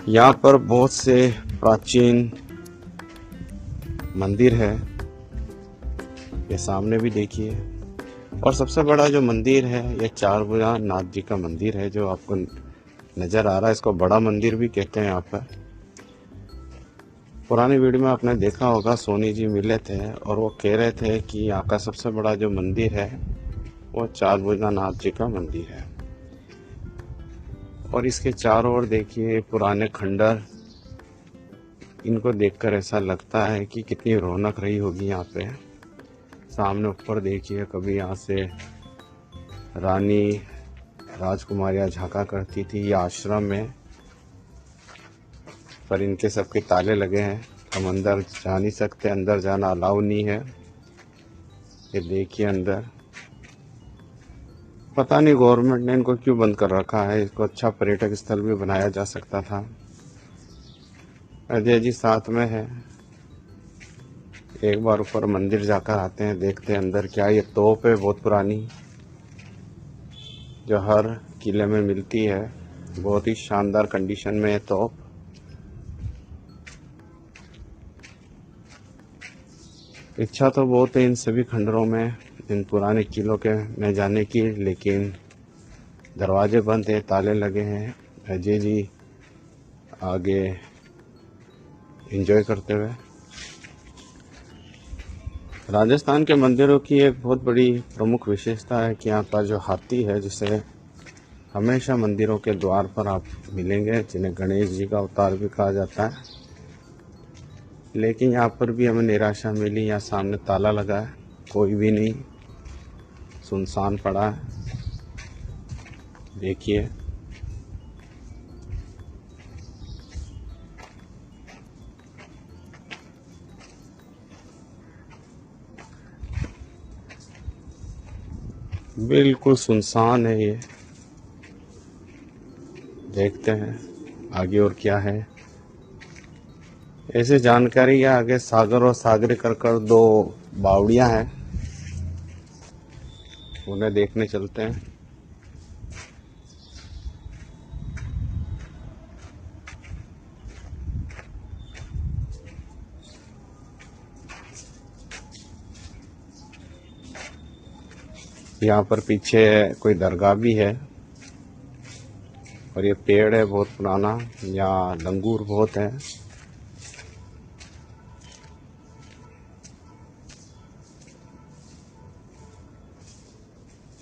यहाँ पर बहुत से प्राचीन मंदिर है, ये सामने भी देखिए। और सबसे बड़ा जो मंदिर है ये चारभुजा नाथ जी का मंदिर है, जो आपको नजर आ रहा है। इसको बड़ा मंदिर भी कहते हैं। यहाँ पर पुरानी वीडियो में आपने देखा होगा, सोनी जी मिले थे और वो कह रहे थे कि यहाँ का सबसे बड़ा जो मंदिर है वो चारभुजा नाथ जी का मंदिर है। और इसके चारों ओर देखिए पुराने खंडर, इनको देखकर ऐसा लगता है कि कितनी रौनक रही होगी यहाँ पे। सामने ऊपर देखिए, कभी यहाँ से रानी राजकुमारियाँ झांका करती थी ये आश्रम में, पर इनके सबके ताले लगे हैं, हम अंदर जा नहीं सकते, अंदर जाना अलाउ नहीं है। ये देखिए अंदर, पता नहीं गवर्नमेंट ने इनको क्यों बंद कर रखा है। इसको अच्छा पर्यटक स्थल भी बनाया जा सकता था। अजय जी साथ में है, एक बार ऊपर मंदिर जाकर आते हैं, देखते हैं अंदर क्या। ये तोप है बहुत पुरानी, जो हर किले में मिलती है, बहुत ही शानदार कंडीशन में है तोप। इच्छा तो बहुत है इन सभी खंडरों में, इन पुराने किलों के में जाने की, लेकिन दरवाजे बंद हैं, ताले लगे हैं। अजय जी आगे एंजॉय करते हुए। राजस्थान के मंदिरों की एक बहुत बड़ी प्रमुख विशेषता है कि यहाँ पर जो हाथी है, जिसे हमेशा मंदिरों के द्वार पर आप मिलेंगे, जिन्हें गणेश जी का अवतार भी कहा जाता है। लेकिन यहाँ पर भी हमें निराशा मिली, यहाँ सामने ताला लगा है, कोई भी नहीं, सुनसान पड़ा है। देखिए बिल्कुल सुनसान है ये। देखते हैं आगे और क्या है। ऐसे जानकारी है आगे सागर और सागरी कर दो बावड़ियां हैं, उन्हें देखने चलते हैं। यहाँ पर पीछे कोई दरगाह भी है और ये पेड़ है बहुत पुराना, यहाँ लंगूर बहुत है।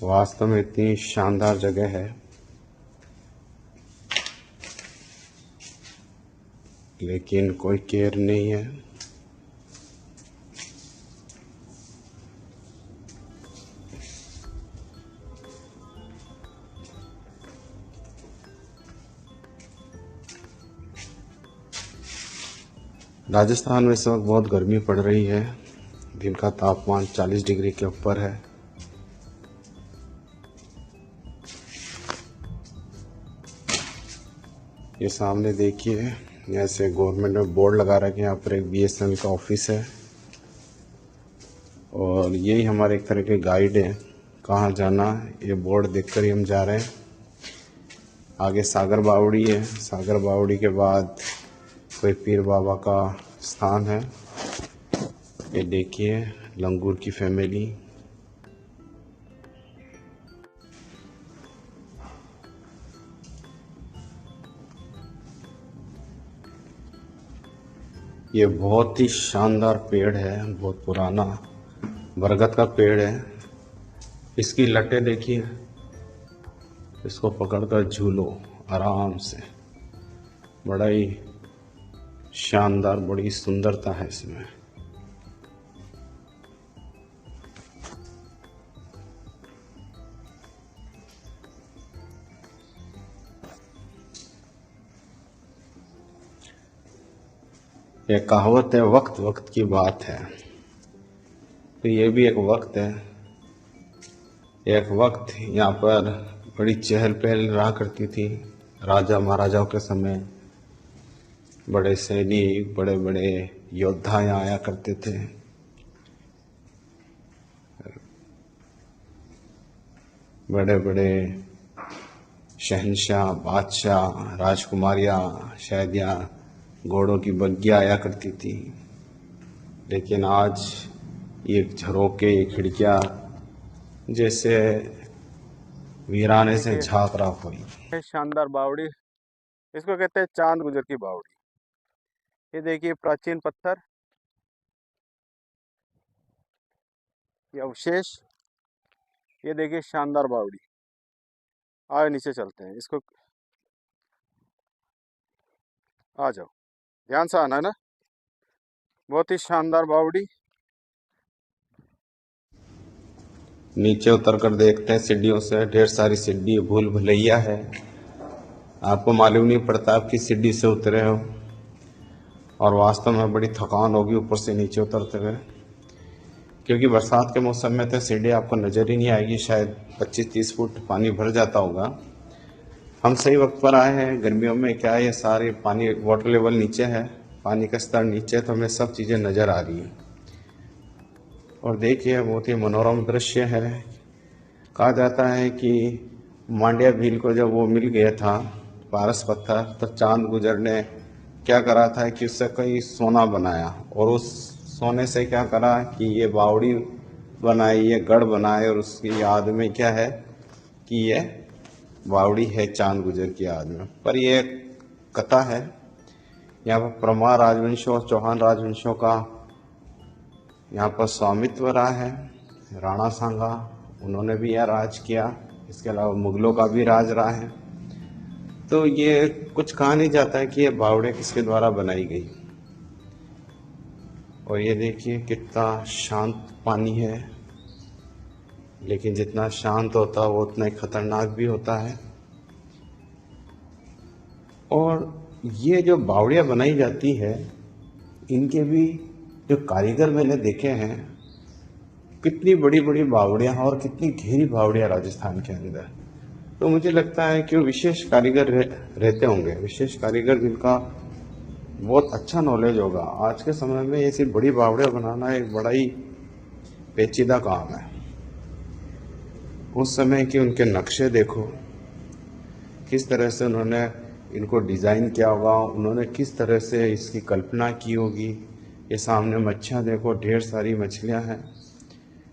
वास्तव में इतनी शानदार जगह है, लेकिन कोई केयर नहीं है। राजस्थान में इस वक्त बहुत गर्मी पड़ रही है, दिन का तापमान 40 डिग्री के ऊपर है। ये सामने देखिए, ऐसे गवर्नमेंट ने बोर्ड लगा रखा है, यहाँ पर एक बीएसएनएल का ऑफिस है और यही हमारे एक तरह के गाइड है कहाँ जाना। ये बोर्ड देखकर ही हम जा रहे हैं। आगे सागर बावड़ी है, सागर बावड़ी के बाद कोई पीर बाबा का स्थान है। ये देखिए लंगूर की फैमिली। ये बहुत ही शानदार पेड़ है, बहुत पुराना बरगद का पेड़ है। इसकी लटें देखिए, इसको पकड़कर झूलो आराम से। बड़ा ही शानदार, बड़ी सुंदरता है इसमें। ये कहावत है, वक्त वक्त की बात है, तो ये भी एक वक्त है। एक वक्त यहाँ पर बड़ी चहल पहल रहा करती थी, राजा महाराजाओं के समय बड़े सैनिक, बड़े बड़े योद्धा यहाँ आया करते थे। बड़े बड़े शहंशाह, बादशाह, राजकुमारियाँ शायद यहाँ घोड़ों की बग्गियाँ आया करती थी। लेकिन आज ये झरोके, ये खिड़कियाँ जैसे वीराने से देखिए झांक रहा कोई। ये शानदार बावड़ी, इसको कहते हैं चांद गुजर की बावड़ी। ये देखिए प्राचीन पत्थर, ये अवशेष, ये देखिए शानदार बावड़ी। आए नीचे चलते हैं, इसको आ जाओ, ध्यान से आना है ना। बहुत ही शानदार बावड़ी। नीचे उतर कर देखते हैं सीढ़ियों से, ढेर सारी सीढ़ी, भूल भुलैया है। आपको मालूम नहीं पड़ता आप किस सीढ़ी से उतरे हो, और वास्तव में बड़ी थकान होगी ऊपर से नीचे उतरते हुए, क्योंकि बरसात के मौसम में तो सीढ़ी आपको नज़र ही नहीं आएगी। शायद 25-30 फुट पानी भर जाता होगा। हम सही वक्त पर आए हैं। गर्मियों में क्या है, ये सारे पानी वाटर लेवल नीचे है, पानी का स्तर नीचे है, तो हमें सब चीज़ें नज़र आ रही हैं। और देखिए बहुत ही मनोरम दृश्य है। कहा जाता है कि मांड्या भील को जब वो मिल गया था पारस पत्थर, तो चांद गुजर ने क्या करा था कि उससे कई सोना बनाया, और उस सोने से क्या करा कि ये बावड़ी बनाई, ये गढ़ बनाए, और उसकी याद में क्या है कि ये बावड़ी है चांद गुजर की याद में। पर ये कथा है, यहाँ पर परमार राजवंशों और चौहान राजवंशों का यहाँ पर स्वामित्व रहा है। राणा सांगा, उन्होंने भी यह राज किया। इसके अलावा मुगलों का भी राज रहा है। तो ये कुछ कहा नहीं जाता है कि ये बावड़े किसके द्वारा बनाई गई। और ये देखिए कितना शांत पानी है, लेकिन जितना शांत होता है वो उतना ही खतरनाक भी होता है। और ये जो बावड़ियाँ बनाई जाती है, इनके भी जो कारीगर मैंने देखे हैं, कितनी बड़ी बड़ी बावड़ियाँ और कितनी गहरी बावड़ियाँ राजस्थान के अंदर। तो मुझे लगता है कि वो विशेष कारीगर रहते होंगे, विशेष कारीगर जिनका बहुत अच्छा नॉलेज होगा। आज के समय में ऐसी बड़ी बावड़ियाँ बनाना एक बड़ा ही पेचीदा काम है। उस समय के उनके नक्शे देखो, किस तरह से उन्होंने इनको डिज़ाइन किया होगा, उन्होंने किस तरह से इसकी कल्पना की होगी। ये सामने मच्छियाँ देखो, ढेर सारी मछलियाँ हैं।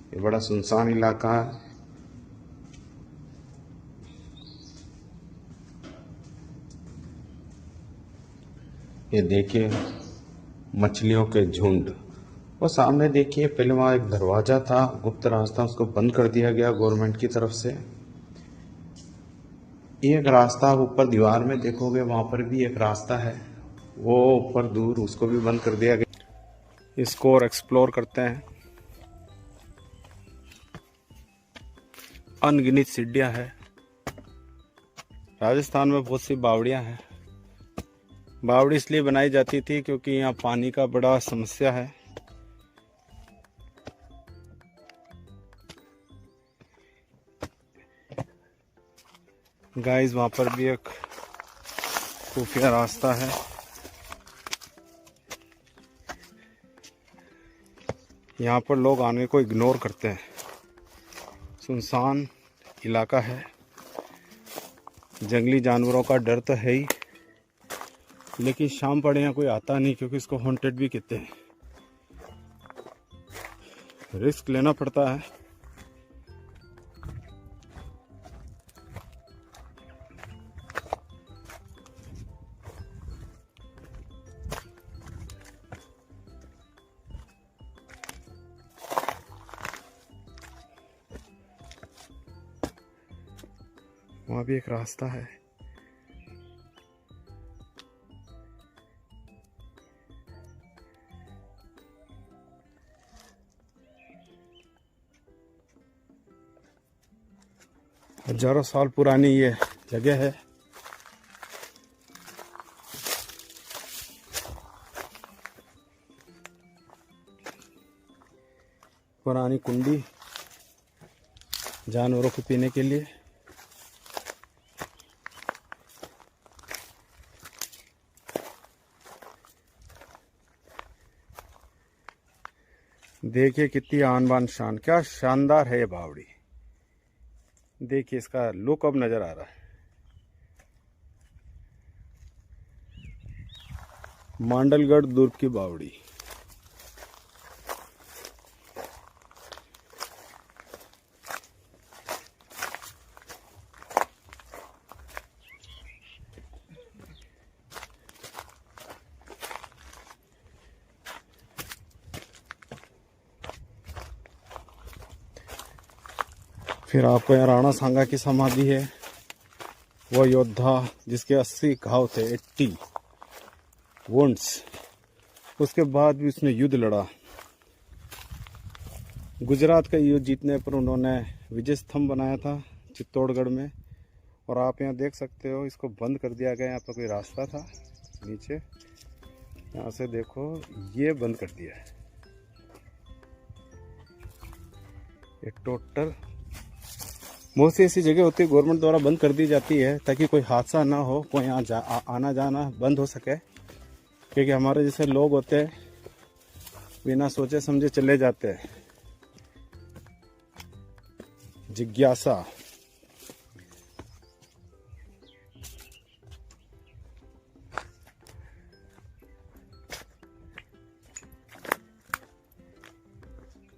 ये बड़ा सुनसान इलाका है। ये देखिए मछलियों के झुंड। और सामने देखिए पहले वहाँ एक दरवाज़ा था, गुप्त रास्ता, उसको बंद कर दिया गया गवर्नमेंट की तरफ से। एक रास्ता आप ऊपर दीवार में देखोगे, वहाँ पर भी एक रास्ता है, वो ऊपर दूर, उसको भी बंद कर दिया गया। इसको और एक्सप्लोर करते हैं। अनगिनत सीढ़ियाँ हैं। राजस्थान में बहुत सी बावड़ियाँ हैं। बावड़ी इसलिए बनाई जाती थी क्योंकि यहाँ पानी का बड़ा समस्या है। गाइस वहाँ पर भी एक खुफिया रास्ता है। यहाँ पर लोग आने को इग्नोर करते हैं। सुनसान इलाका है, जंगली जानवरों का डर तो है ही, लेकिन शाम पड़े यहाँ कोई आता नहीं, क्योंकि इसको हॉन्टेड भी कहते हैं। रिस्क लेना पड़ता है। वहाँ भी एक रास्ता है। हजारों साल पुरानी ये जगह है। पुरानी कुंडी जानवरों को पीने के लिए। देखिए कितनी आन बान शान, क्या शानदार है ये बावड़ी। देखिए इसका लुक अब नज़र आ रहा है। मांडलगढ़ दुर्ग की बावड़ी। फिर आपको यहाँ राणा सांगा की समाधि है, वो योद्धा जिसके 80 घाव थे, 80 वुंड्स, उसके बाद भी उसने युद्ध लड़ा। गुजरात का युद्ध जीतने पर उन्होंने विजय स्तंभ बनाया था चित्तौड़गढ़ में। और आप यहाँ देख सकते हो, इसको बंद कर दिया गया। यहाँ पर कोई रास्ता था नीचे, यहाँ से देखो ये बंद कर दिया है। ये टोटल बहुत सी ऐसी जगह होती है गवर्नमेंट द्वारा बंद कर दी जाती है ताकि कोई हादसा ना हो, कोई यहाँ आना जाना बंद हो सके। क्योंकि हमारे जैसे लोग होते हैं बिना सोचे समझे चले जाते हैं। जिज्ञासा,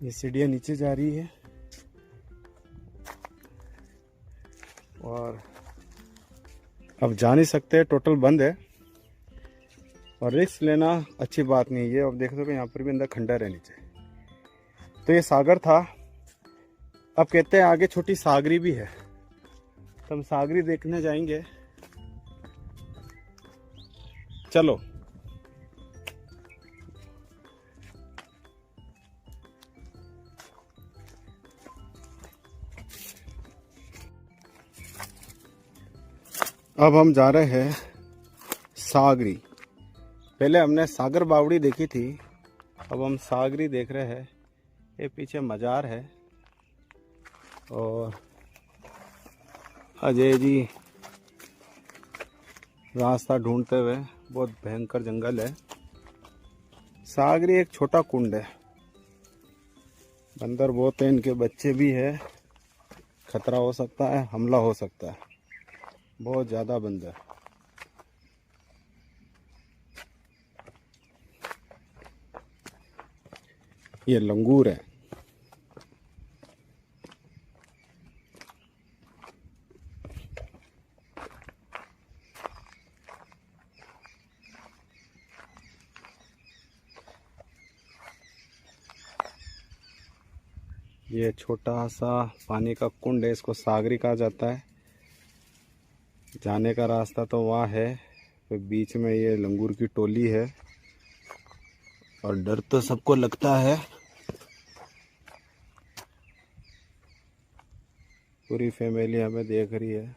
ये सीढ़ियाँ नीचे जा रही है और अब जा नहीं सकते, टोटल बंद है। और रिस्क लेना अच्छी बात नहीं है। अब देख सको यहाँ पर भी अंदर खंडर है नीचे। तो ये सागर था। अब कहते हैं आगे छोटी सागरी भी है, तो हम सागरी देखने जाएंगे। चलो। अब हम जा रहे हैं सागरी। पहले हमने सागर बावड़ी देखी थी, अब हम सागरी देख रहे हैं। ये पीछे मजार है और अजय जी रास्ता ढूंढते हुए, बहुत भयंकर जंगल है। सागरी एक छोटा कुंड है, बंदर बहुत है, इनके बच्चे भी है, खतरा हो सकता है, हमला हो सकता है, बहुत ज़्यादा बंदर। ये लंगूर है। ये छोटा सा पानी का कुंड है, इसको सागरी कहा जाता है। जाने का रास्ता तो वहाँ है, तो बीच में ये लंगूर की टोली है। और डर तो सबको लगता है, पूरी फैमिली हमें देख रही है।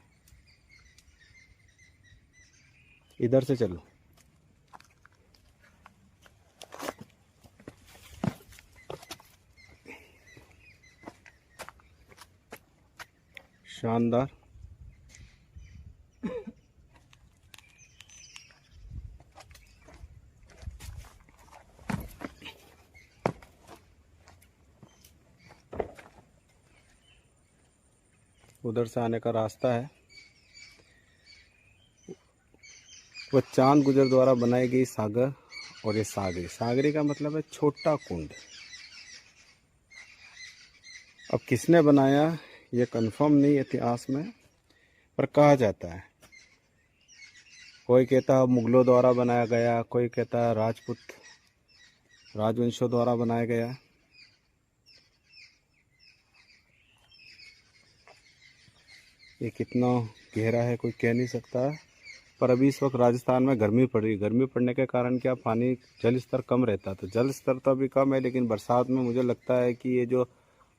इधर से चलो। शानदार। उधर से आने का रास्ता है। वह चांद गुजर द्वारा बनाई गई सागर, और ये सागरी। सागरी का मतलब है छोटा कुंड। अब किसने बनाया ये कंफर्म नहीं इतिहास में, पर कहा जाता है। कोई कहता है मुगलों द्वारा बनाया गया, कोई कहता है राजपूत राजवंशों द्वारा बनाया गया। ये कितना गहरा है कोई कह नहीं सकता। पर अभी इस वक्त राजस्थान में गर्मी पड़ रही। गर्मी पड़ने के कारण क्या, पानी जल स्तर कम रहता, तो जल स्तर तो अभी कम है, लेकिन बरसात में मुझे लगता है कि ये जो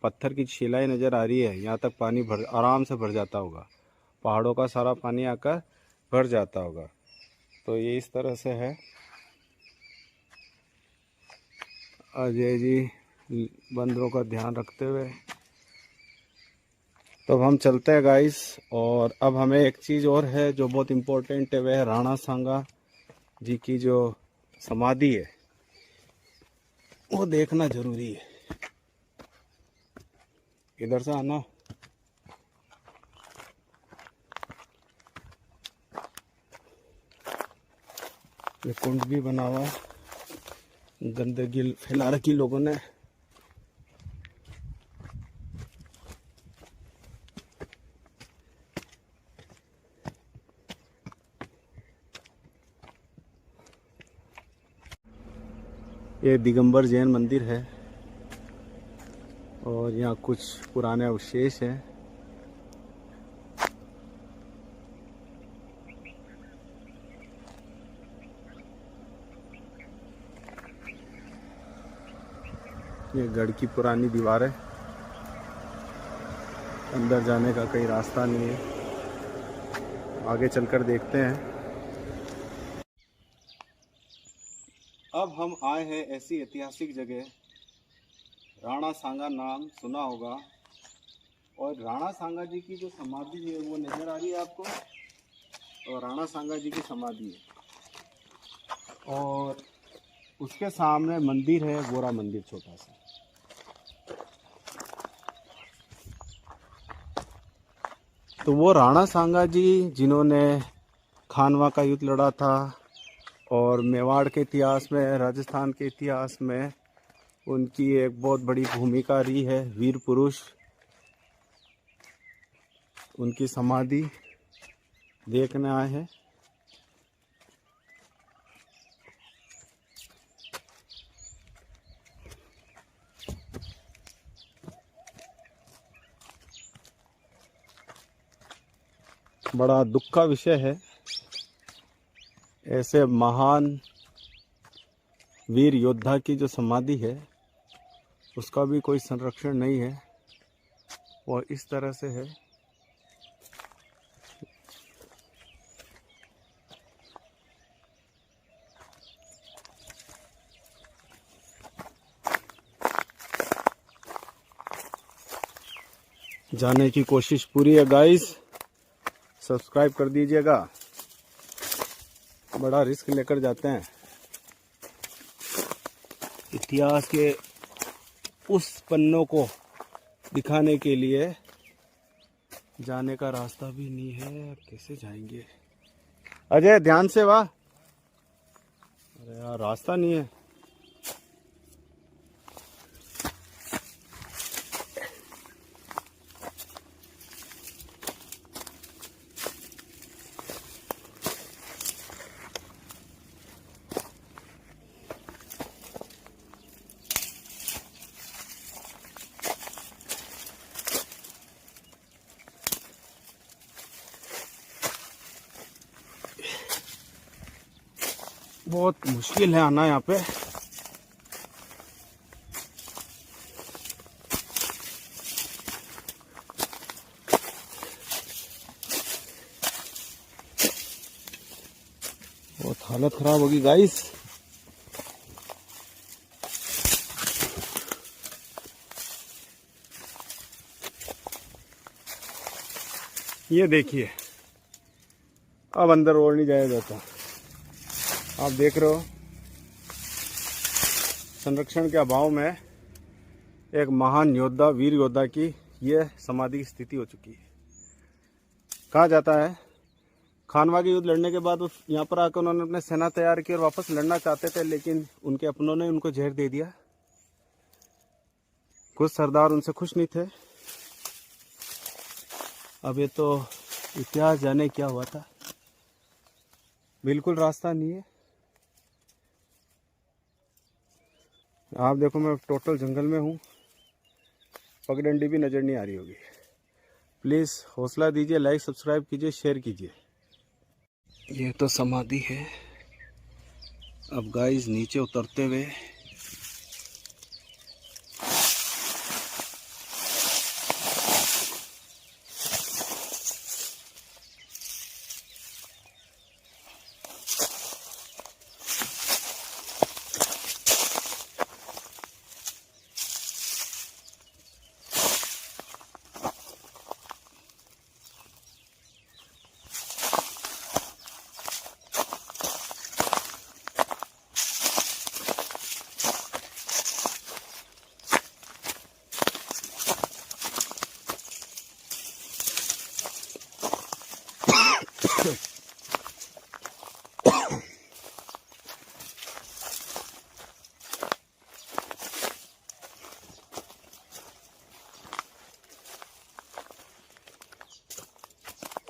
पत्थर की शिलाएं नज़र आ रही है, यहाँ तक पानी आराम से भर जाता होगा। पहाड़ों का सारा पानी आकर भर जाता होगा। तो ये इस तरह से है। अजय जी बंदरों का ध्यान रखते हुए, तो अब हम चलते हैं गाइस। और अब हमें एक चीज़ और है जो बहुत इम्पोर्टेंट है, वह है राणा सांगा जी की जो समाधि है, वो देखना जरूरी है। इधर से आना। ये कुंड भी बना हुआ है, गंदगी फैला रखी लोगों ने। ये दिगंबर जैन मंदिर है और यहाँ कुछ पुराने अवशेष हैं। ये गढ़ की पुरानी दीवार है, अंदर जाने का कहीं रास्ता नहीं है, आगे चलकर देखते हैं। अब हम आए हैं ऐसी ऐतिहासिक जगह, राणा सांगा नाम सुना होगा, और राणा सांगा जी की जो समाधि है वो नज़र आ रही है आपको, और राणा सांगा जी की समाधि है, और उसके सामने मंदिर है, गोरा मंदिर छोटा सा। तो वो राणा सांगा जी जिन्होंने खानवा का युद्ध लड़ा था और मेवाड़ के इतिहास में, राजस्थान के इतिहास में उनकी एक बहुत बड़ी भूमिका रही है, वीर पुरुष, उनकी समाधि देखने आए हैं। बड़ा दुख का विषय है, ऐसे महान वीर योद्धा की जो समाधि है उसका भी कोई संरक्षण नहीं है, और इस तरह से है। जाने की कोशिश पूरी है गाइस, सब्सक्राइब कर दीजिएगा, बड़ा रिस्क लेकर जाते हैं। इतिहास के उस पन्नों को दिखाने के लिए जाने का रास्ता भी नहीं है, अब कैसे जाएंगे? अजय ध्यान से वाह, अरे यार रास्ता नहीं है। बहुत मुश्किल है आना यहाँ पे। बहुत हालत खराब होगी गाइस। ये देखिए, अब अंदर और नहीं जाया जाता। आप देख रहे हो, संरक्षण के अभाव में एक महान योद्धा, वीर योद्धा की ये समाधि की स्थिति हो चुकी है। कहा जाता है खानवा के युद्ध लड़ने के बाद उस यहाँ पर आकर उन्होंने अपने सेना तैयार की और वापस लड़ना चाहते थे, लेकिन उनके अपनों ने उनको जहर दे दिया। कुछ सरदार उनसे खुश नहीं थे। अब ये तो इतिहास जाने क्या हुआ था, बिल्कुल रास्ता नहीं है। आप देखो, मैं टोटल जंगल में हूँ, पगडंडी भी नज़र नहीं आ रही होगी। प्लीज़ हौसला दीजिए, लाइक सब्सक्राइब कीजिए, शेयर कीजिए। ये तो समाधि है। अब गाइस नीचे उतरते हुए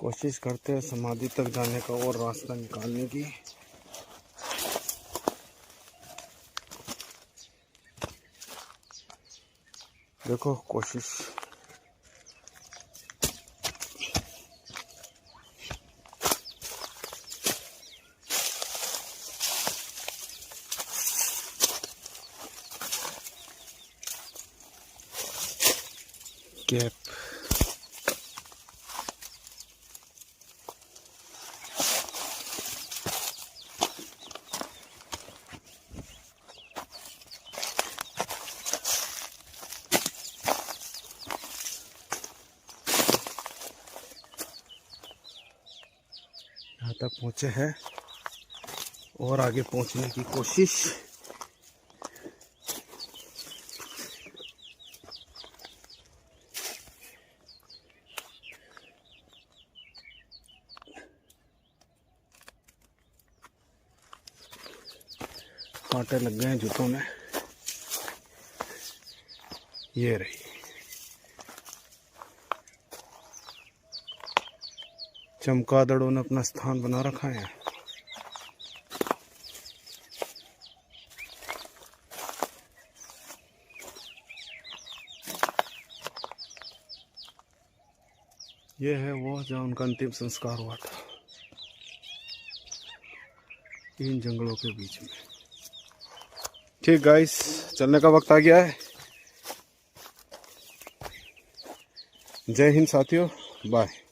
कोशिश करते हैं समाधि तक जाने का और रास्ता निकालने की। देखो कोशिश। कैप यहाँ तक पहुँचे हैं और आगे पहुँचने की कोशिश। कांटे लग गए हैं जूतों में। ये रही चमगादड़ों ने अपना स्थान बना रखा है। ये है वो जहाँ उनका अंतिम संस्कार हुआ था, इन जंगलों के बीच में। ठीक गाइस, चलने का वक्त आ गया है। जय हिंद साथियों, बाय।